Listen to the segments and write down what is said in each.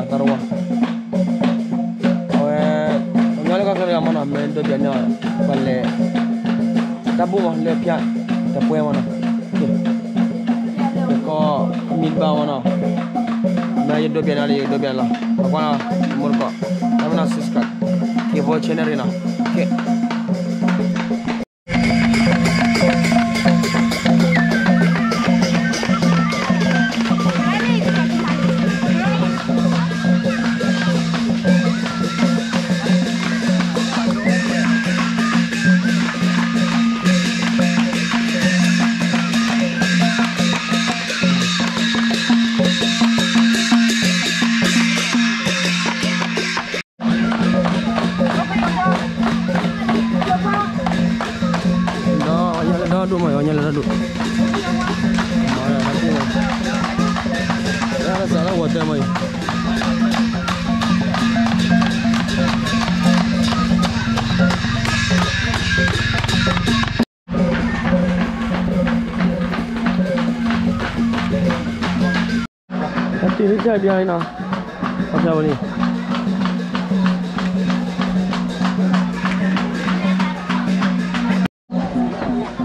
na tarwa nyale ka kare amana me do be na balle tabu mo le pia ta poe mana ko min ba mana na ye do be na le do be la bakwana murko amna siska ke bo chenerina ke Ini saya dia ini, apa ni?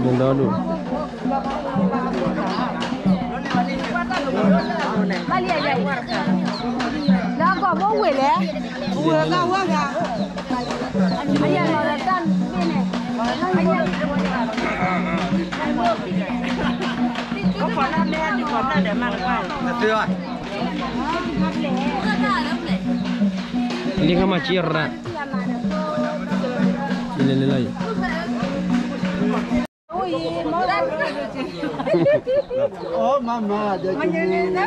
Benda tu. Balik aja. Dah kau mau wele? Wele kau apa? Ayah loratan sini. Có còn ăn lên thì còn là để mang qua. Được rồi. Ini kan macir nak. Ini lelai. Oh mama, dia cuma.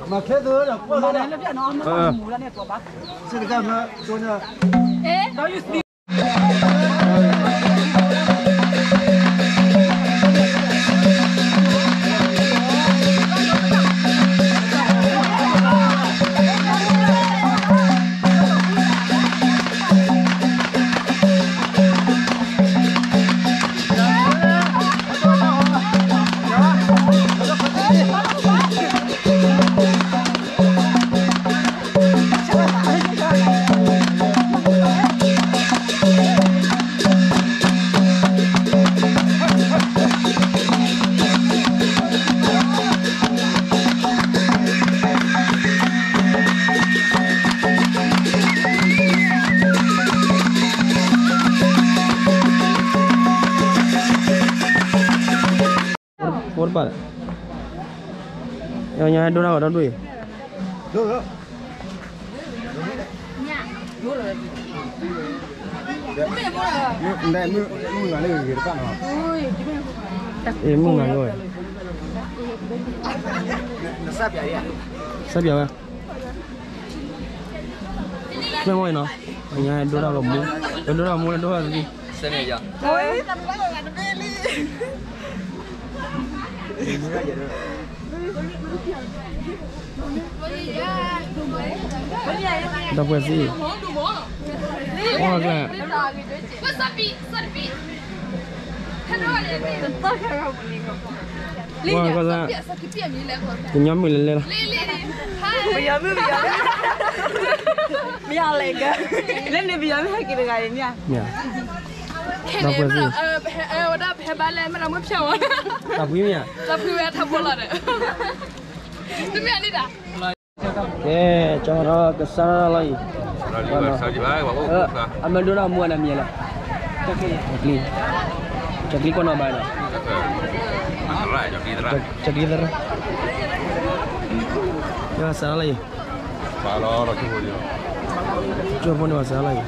Makan tu lah. Mana lebih anak mula ni tua bak. Sekarang mana tu ni? Kau isi. Korban. Yang nyai dona ada duit. Dua. Này mưa ngả lên gì đó em mưa ngả rồi. Sắp vậy à? Sắp vậy à? Mấy ngôi nó? Nhai đôi đầu mua. Đôi đầu mua là đôi đầu gì? Xem này giờ. Ôi. Đọc cái gì? Hoặc là Wah, kata kenyam milih lah. Biar lega. Lain dia biar lagi dengan ini ya. Ya. Đọc cái gì? Udah hebat mana mau piaw. Tapi ni ya. Tapi ya tak boleh deh. Tapi ani dah. Okay, cara kesana lagi. Amal dona mua nak miala. Cakli. Cakli kau nak bayar? Cakli ter. Ya salah lagi. Salah orang tu boleh. Cuba pun salah lagi.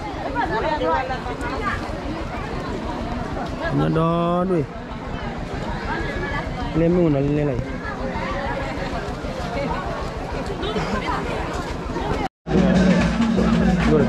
Nada doi. Lemon nak lelai. Good.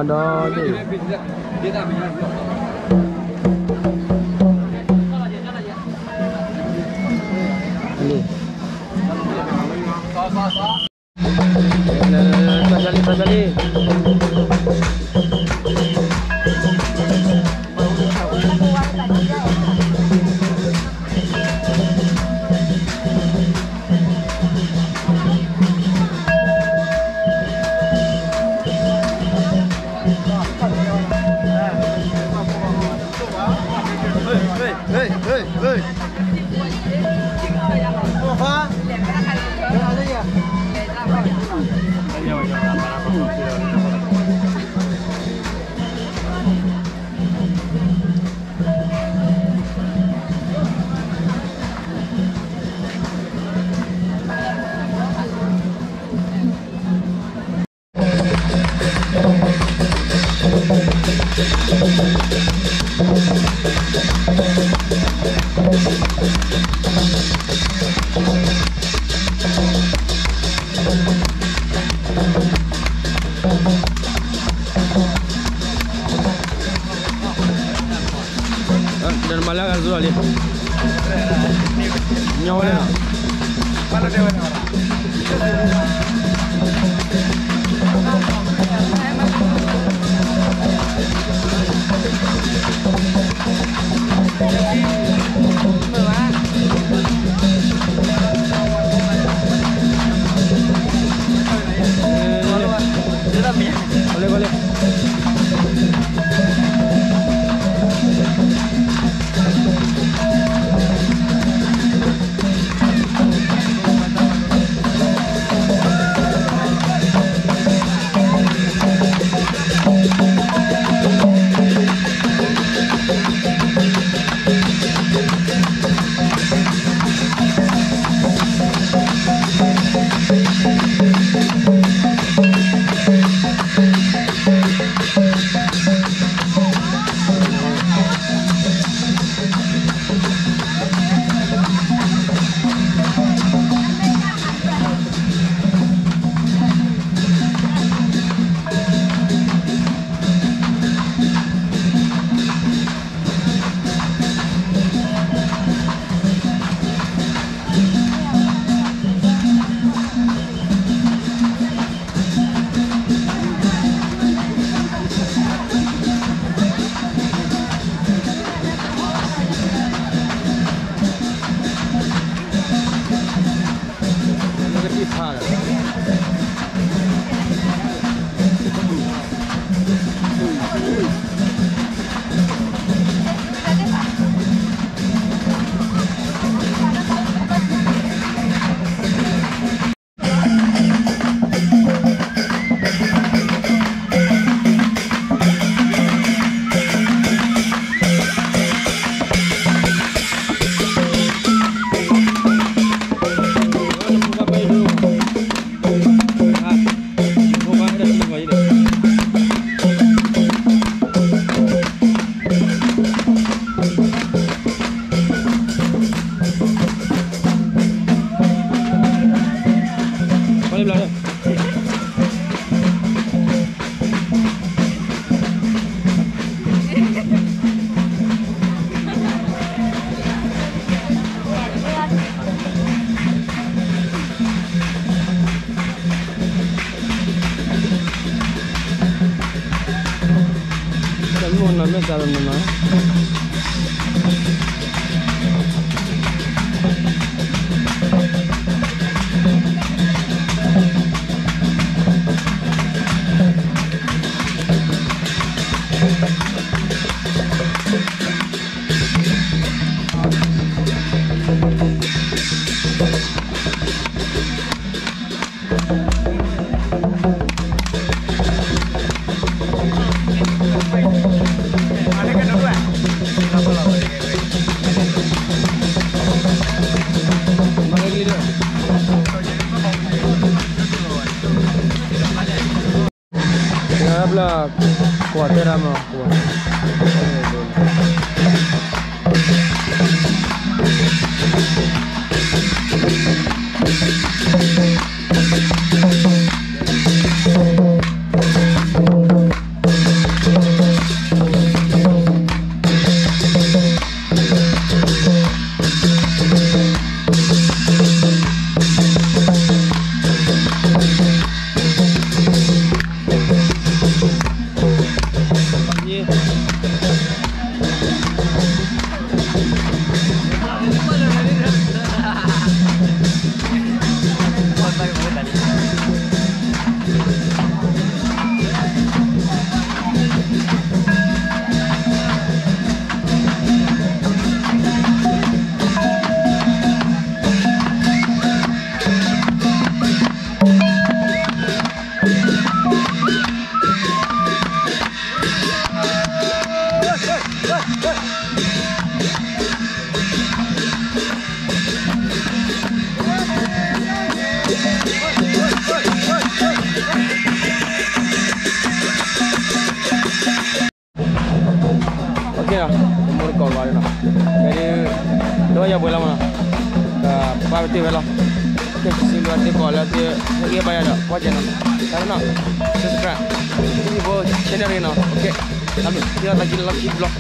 ada je. Ni. Sekali. Dan malah kan Zul ali. Nyawa dia. Mana dia orang? Boleh. Dalam nama. Habla cuatera más ya umur kau kali na. Jadi dua ya bola mana. Parti bela. Oke, silakan di call ya. Lagi bayar dah. Wajib na. Karena subscribe. Ini bo channel ini na. Oke. Kami dia lagi vlog.